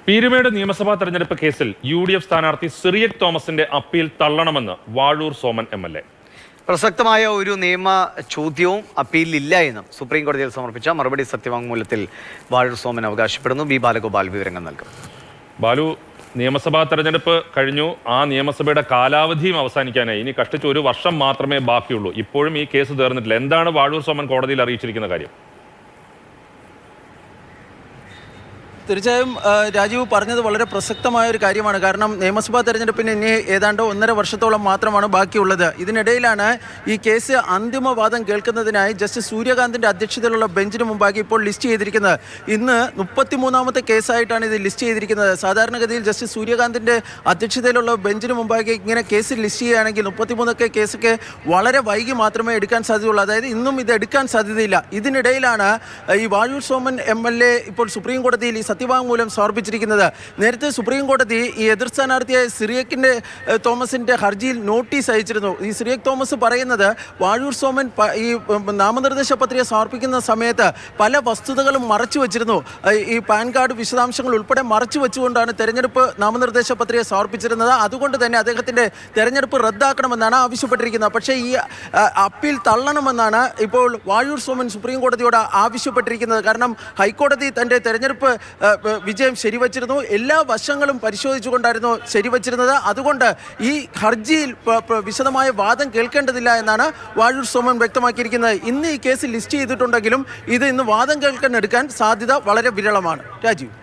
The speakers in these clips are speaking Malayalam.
പീരുമേട് നിയമസഭാ തെരഞ്ഞെടുപ്പ് കേസിൽ UDF സ്ഥാനാർത്ഥി സിറിയക് തോമസിന്റെ അപ്പീൽ തള്ളണമെന്ന് വാഴൂർ സോമൻ MLA. പ്രസക്തമായ ഒരു നിയമ ചോദ്യവും അപ്പീലില്ല എന്നും സുപ്രീം കോടതിയിൽ സമർപ്പിച്ച മറുപടി സത്യവാങ്മൂലത്തിൽ വാഴൂർ സോമൻ അവകാശപ്പെടുന്നു. ബി ബാലഗോപാൽ വിവരങ്ങൾ നൽകും. ബാലു, നിയമസഭാ തെരഞ്ഞെടുപ്പ് കഴിഞ്ഞു. ആ നിയമസഭയുടെ കാലാവധിയും അവസാനിക്കാനായി. ഇനി കഷ്ടിച്ച് 1 വർഷം മാത്രമേ ബാക്കിയുള്ളൂ. ഇപ്പോഴും ഈ കേസ് തീർന്നിട്ടില്ല. എന്താണ് വാഴൂർ സോമൻ കോടതിയിൽ അറിയിച്ചിരിക്കുന്ന കാര്യം? തീർച്ചയായും രാജീവ് പറഞ്ഞത് വളരെ പ്രസക്തമായ ഒരു കാര്യമാണ്. കാരണം നിയമസഭാ തെരഞ്ഞെടുപ്പിന് ഇനി ഏതാണ്ട് 1.5 വർഷത്തോളം മാത്രമാണ് ബാക്കിയുള്ളത്. ഇതിനിടയിലാണ് ഈ കേസ് അന്തിമവാദം കേൾക്കുന്നതിനായി ജസ്റ്റിസ് സൂര്യകാന്തിൻ്റെ അധ്യക്ഷതയിലുള്ള ബെഞ്ചിന് മുമ്പാകെ ഇപ്പോൾ ലിസ്റ്റ് ചെയ്തിരിക്കുന്നത്. ഇന്ന് 33ാമത്തെ കേസായിട്ടാണ് ഇത് ലിസ്റ്റ് ചെയ്തിരിക്കുന്നത്. സാധാരണഗതിയിൽ ജസ്റ്റിസ് സൂര്യകാന്തിൻ്റെ അധ്യക്ഷതയിലുള്ള ബെഞ്ചിന് മുമ്പാകെ ഇങ്ങനെ കേസ് ലിസ്റ്റ് ചെയ്യുകയാണെങ്കിൽ 33 കേസൊക്കെ വളരെ വൈകി മാത്രമേ എടുക്കാൻ സാധ്യതയുള്ളൂ. അതായത് ഇന്നും ഇത് എടുക്കാൻ സാധ്യതയില്ല. ഇതിനിടയിലാണ് ഈ വാഴൂർ സോമൻ MLA ഇപ്പോൾ സുപ്രീം കോടതിയിൽ ഈ സത്യവാങ്മൂലം സമർപ്പിച്ചിരിക്കുന്നത്. നേരത്തെ സുപ്രീം കോടതി ഈ എതിർ സ്ഥാനാർത്ഥിയായ സിറിയക് തോമസിന്റെ ഹർജിയിൽ നോട്ടീസ് അയച്ചിരുന്നു. ഈ സിറിയക് തോമസ് പറയുന്നത് വാഴൂർ സോമൻ ഈ നാമനിർദ്ദേശ പത്രിക സമർപ്പിക്കുന്ന സമയത്ത് പല വസ്തുതകളും മറച്ചു വെച്ചിരുന്നു. ഈ പാൻ കാർഡ് വിശദാംശങ്ങൾ ഉൾപ്പെടെ മറച്ചു വെച്ചുകൊണ്ടാണ് തെരഞ്ഞെടുപ്പ് നാമനിർദ്ദേശ പത്രിക സമർപ്പിച്ചിരുന്നത്. അതുകൊണ്ട് തന്നെ അദ്ദേഹത്തിന്റെ തെരഞ്ഞെടുപ്പ് റദ്ദാക്കണമെന്നാണ് ആവശ്യപ്പെട്ടിരിക്കുന്നത്. പക്ഷേ ഈ അപ്പീൽ തള്ളണമെന്നാണ് ഇപ്പോൾ വാഴൂർ സോമൻ സുപ്രീം കോടതിയോട് ആവശ്യപ്പെട്ടിരിക്കുന്നത്. കാരണം ഹൈക്കോടതി തന്റെ തെരഞ്ഞെടുപ്പ് വിജയം ശരിവച്ചിരുന്നു. എല്ലാ വശങ്ങളും പരിശോധിച്ചുകൊണ്ടായിരുന്നു ശരിവച്ചിരുന്നത്. അതുകൊണ്ട് ഈ ഹർജിയിൽ വിശദമായ വാദം കേൾക്കേണ്ടതില്ല എന്നാണ് വാഴൂർ സോമൻ വ്യക്തമാക്കിയിരിക്കുന്നത്. ഇന്ന് ഈ കേസ് ലിസ്റ്റ് ചെയ്തിട്ടുണ്ടെങ്കിലും ഇത് ഇന്ന് വാദം കേൾക്കാൻ എടുക്കാൻ സാധ്യത വളരെ വിരളമാണ്. രാജീവ്,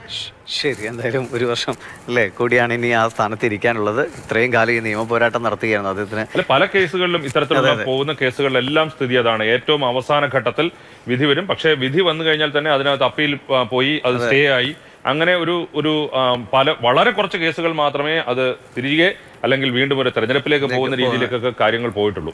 ശരി, എന്തായാലും 1 വർഷം അല്ലേ കൂടിയാണ് ഇനി ആ സ്ഥാനത്ത് ഇരിക്കാനുള്ളത്. ഇത്രയും കാലം ഈ നിയമ പോരാട്ടം നടത്തുകയാണ് അദ്ദേഹത്തിന്. പല കേസുകളിലും ഇത്തരത്തിലുള്ള പോകുന്ന കേസുകളിലെല്ലാം സ്ഥിതി അതാണ്. ഏറ്റവും അവസാന ഘട്ടത്തിൽ വിധി വരും. പക്ഷേ വിധി വന്നു കഴിഞ്ഞാൽ തന്നെ അതിനകത്ത് അപ്പീൽ പോയി അത് സ്റ്റേ ആയി. അങ്ങനെ വളരെ കുറച്ച് കേസുകൾ മാത്രമേ അത് തിരികെ അല്ലെങ്കിൽ വീണ്ടും ഒരു തെരഞ്ഞെടുപ്പിലേക്ക് പോകുന്ന രീതിയിലേക്കൊക്കെ കാര്യങ്ങൾ പോയിട്ടുള്ളൂ.